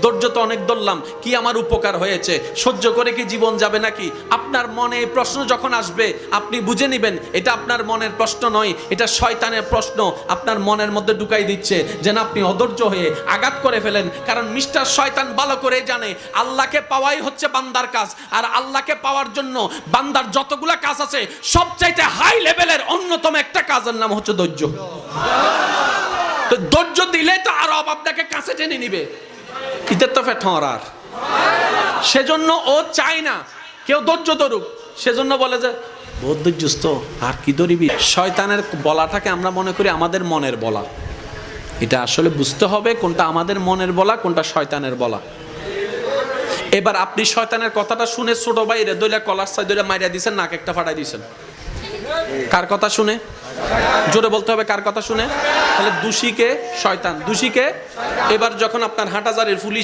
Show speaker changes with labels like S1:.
S1: ধৈর্য তো অনেক ধরলাম, কি আমার উপকার হয়েছে? সহ্য করে কি জীবন যাবে নাকি? আপনার মনে প্রশ্ন যখন আসবে আপনি বুঝে নেবেন এটা আপনার মনের প্রশ্ন নয়, এটা শয়তানের প্রশ্ন আপনার মনের মধ্যে ঢুকাই দিচ্ছে, যেন আপনি অধৈর্য হয়ে আঘাত করে ফেলেন। কারণ মিস্টার শয়তান ভালো করে জানে আল্লাহকে পাওয়াই হচ্ছে বান্দার কাজ, আর আল্লাহকে পাওয়ার জন্য বান্দার যতগুলা কাজ আছে সবচাইতে হাই লেভেলের অন্যতম একটা কাজের নাম হচ্ছে ধৈর্য। তো ধৈর্য দিলে তো আরো আপনাকে কাছে টেনে নিবে, ইতের তো ফেটরার। সেজন্য ও চায় না কেউ ধৈর্য ধরুক, সেজন্য বলে যে বহুত ধৈর্যস্ত আর কি ধরিবি। শয়তানের বলাটাকে আমরা মনে করি আমাদের মনের বলা, এটা আসলে বুঝতে হবে কোনটা আমাদের মনের বলা কোনটা শয়তানের বলা। এবার আপনি শয়তানের কথাটা শুনে ছোট ভাইরে দইলা কলার সাই দইলা মাইরা দিয়েছেন, নাক একটা ফাটাই দিয়েছেন। কার কথা শুনে? জোরে বলতে হবে, কার কথা শুনে? তাহলে দোষীকে শয়তান, দোষীকে। এবার যখন আপনার হাঁটাজারির পুলিশ